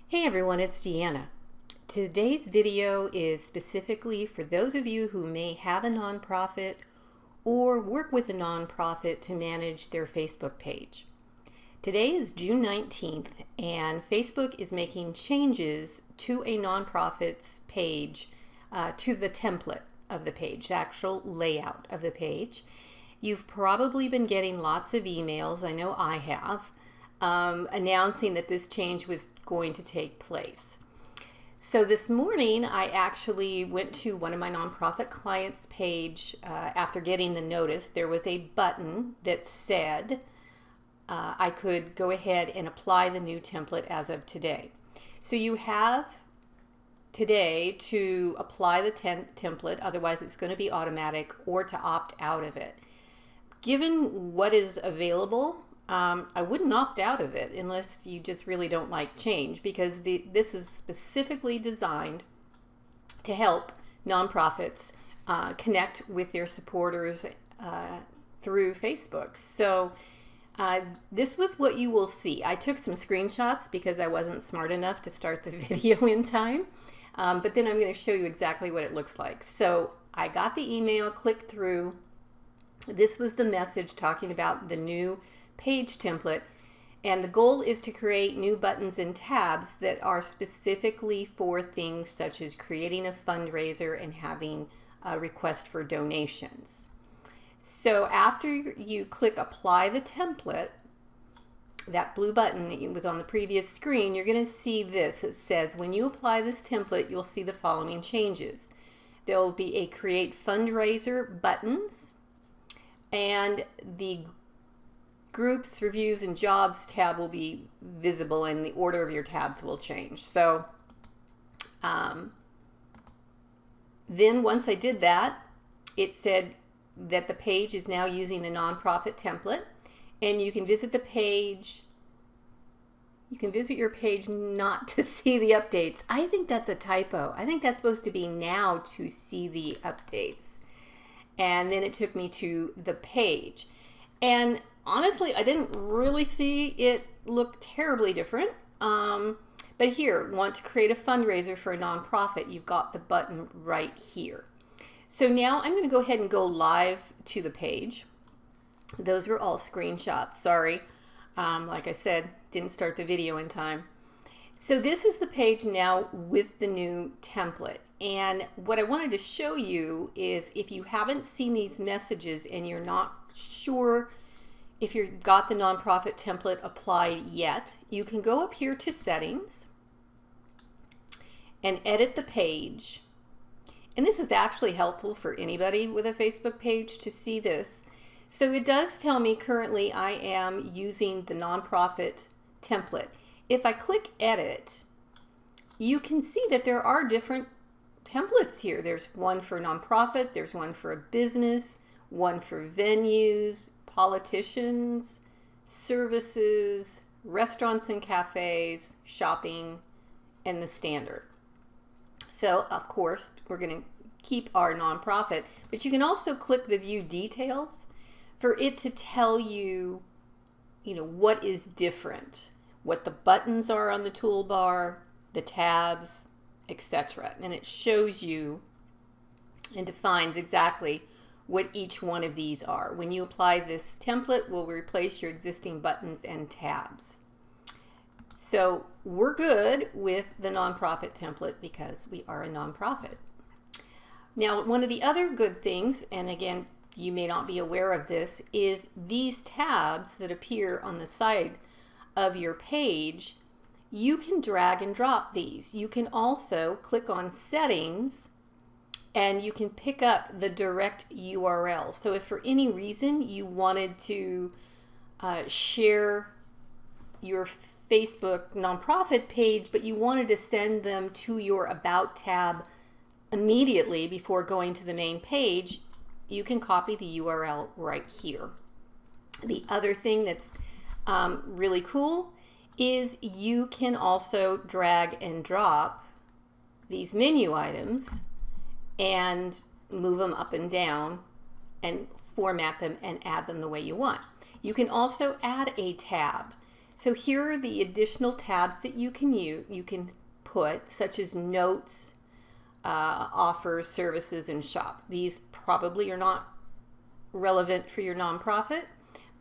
Hey everyone, it's Deanna. Today's video is specifically for those of you who may have a nonprofit or work with a nonprofit to manage their Facebook page. Today is June 19th and Facebook is making changes to a nonprofit's page, to the template of the page, the actual layout of the page. You've probably been getting lots of emails, I know I have, announcing that this change was going to take place. So this morning I actually went to one of my nonprofit clients' page after getting the notice. There was a button that said I could go ahead and apply the new template as of today. So you have today to apply the template, otherwise it's going to be automatic, or to opt out of it. Given what is available, I wouldn't opt out of it unless you just really don't like change, because this is specifically designed to help nonprofits connect with their supporters through Facebook. So this was what you will see. I took some screenshots because I wasn't smart enough to start the video in time, but then I'm going to show you exactly what it looks like. So I got the email, clicked through. This was the message talking about the new page template, and the goal is to create new buttons and tabs that are specifically for things such as creating a fundraiser and having a request for donations. So after you click apply the template, that blue button that was on the previous screen, you're going to see this. It says when you apply this template, you'll see the following changes. There will be a create fundraiser buttons, and the groups, reviews, and jobs tab will be visible, and the order of your tabs will change. So then once I did that, it said that the page is now using the nonprofit template, and you can visit the page. You can visit your page not to see the updates. I think that's a typo. I think that's supposed to be now to see the updates. And then it took me to the page. And honestly, I didn't really see it look terribly different. But here, want to create a fundraiser for a nonprofit, you've got the button right here. So now I'm going to go ahead and go live to the page. Those were all screenshots, sorry. Like I said, didn't start the video in time. So this is the page now with the new template. And what I wanted to show you is, if you haven't seen these messages and you're not sure if you've got the nonprofit template applied yet, you can go up here to settings and edit the page. And this is actually helpful for anybody with a Facebook page to see this. So it does tell me currently I am using the nonprofit template. If I click edit, you can see that there are different templates here. There's one for nonprofit, there's one for a business, one for venues, politicians, services, restaurants and cafes, shopping, and the standard. So of course we're going to keep our nonprofit, but you can also click the view details for it to tell you, what is different, what the buttons are on the toolbar, the tabs, etc. And it shows you and defines exactly what each one of these are. When you apply this template, will replace your existing buttons and tabs. So we're good with the nonprofit template because we are a nonprofit. Now, one of the other good things, and again, you may not be aware of this, is these tabs that appear on the side of your page. You can drag and drop these. You can also click on settings and you can pick up the direct URL. So if for any reason you wanted to share your Facebook nonprofit page, but you wanted to send them to your About tab immediately before going to the main page, you can copy the URL right here. The other thing that's really cool is you can also drag and drop these menu items and move them up and down and format them and add them the way you want. You can also add a tab. So here are the additional tabs that you can put, such as notes, offers, services, and shop. These probably are not relevant for your nonprofit,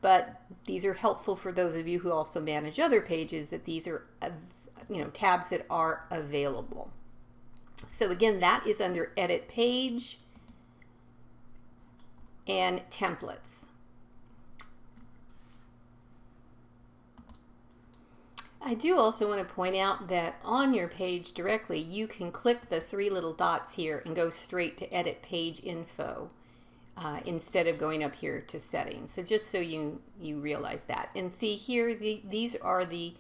but these are helpful for those of you who also manage other pages, that these are tabs that are available. So again, that is under Edit Page and Templates. I do also want to point out that on your page directly, you can click the three little dots here and go straight to Edit Page Info instead of going up here to Settings. So just so you realize that. And see here, these are the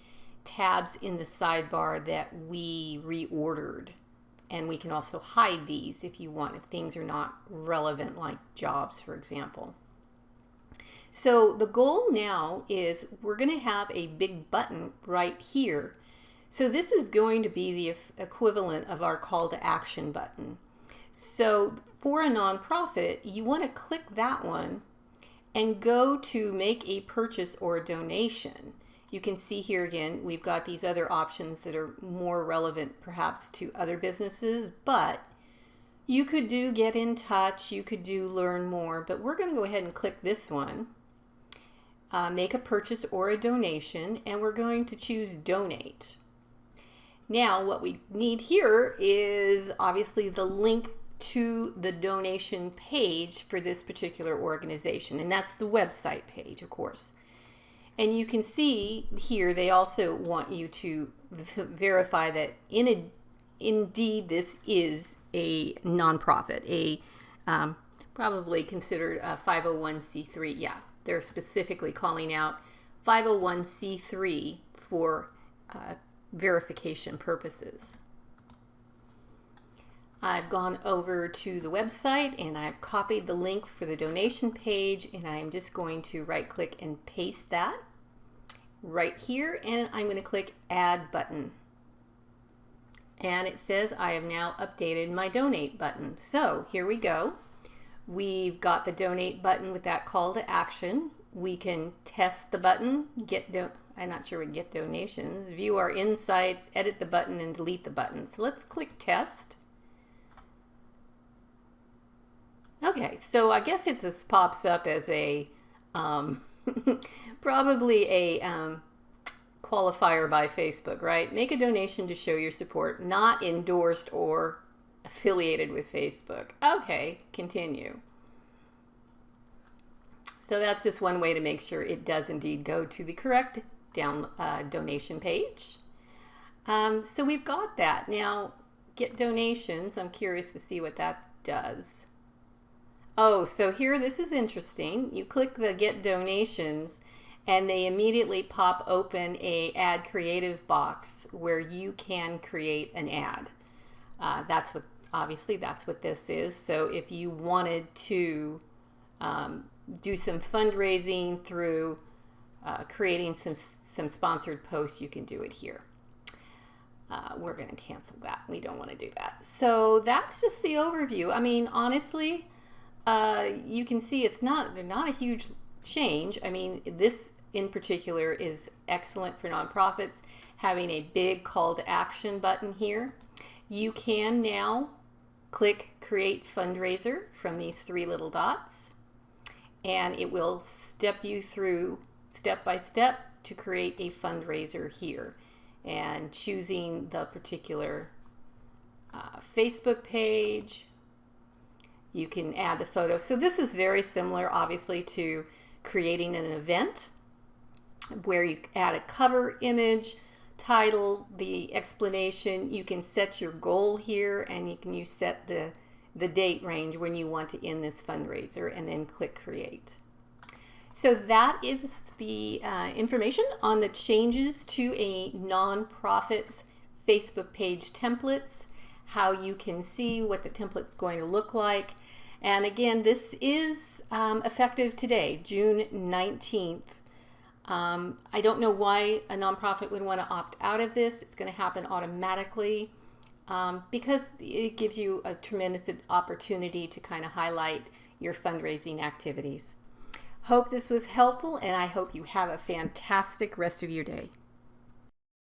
tabs in the sidebar that we reordered. And we can also hide these if you want, if things are not relevant, like jobs, for example. So the goal now is we're going to have a big button right here. So this is going to be the equivalent of our call to action button. So for a nonprofit, you want to click that one and go to make a purchase or a donation. You can see here again, we've got these other options that are more relevant perhaps to other businesses, but you could do get in touch, you could do learn more, but we're going to go ahead and click this one. Make a purchase or a donation, and we're going to choose donate. Now what we need here is obviously the link to the donation page for this particular organization, and that's the website page, of course. And you can see here they also want you to verify that indeed this is a nonprofit, probably considered a 501c3. Yeah, they're specifically calling out 501c3 for verification purposes. I've gone over to the website and I've copied the link for the donation page, and I'm just going to right click and paste that right here, and I'm going to click Add Button. And it says I have now updated my donate button. So here we go. We've got the donate button with that call to action. We can test the button, I'm not sure we get donations, view our insights, edit the button, and delete the button. So let's click test. Okay, so I guess this pops up as a probably a qualifier by Facebook, right? Make a donation to show your support, not endorsed or affiliated with Facebook. Okay, continue. So that's just one way to make sure it does indeed go to the correct donation page. So we've got that. Now, get donations. I'm curious to see what that does. Oh, so here, this is interesting. You click the Get Donations, and they immediately pop open a Add Creative box where you can create an ad. Obviously that's what this is. So if you wanted to do some fundraising through creating some sponsored posts, you can do it here. We're going to cancel that. We don't want to do that. So that's just the overview. I mean, honestly, you can see they're not a huge change. I mean, this in particular is excellent for nonprofits, having a big call to action button here. You can now click Create Fundraiser from these three little dots, and it will step you through step by step to create a fundraiser here, and choosing the particular Facebook page. You can add the photo. So this is very similar, obviously, to creating an event where you add a cover image, title, the explanation. You can set your goal here, and you set the date range when you want to end this fundraiser, and then click Create. So that is the information on the changes to a nonprofit's Facebook page templates, how you can see what the template's going to look like. And again, this is effective today, June 19th. I don't know why a nonprofit would want to opt out of this. It's going to happen automatically because it gives you a tremendous opportunity to kind of highlight your fundraising activities. Hope this was helpful, and I hope you have a fantastic rest of your day.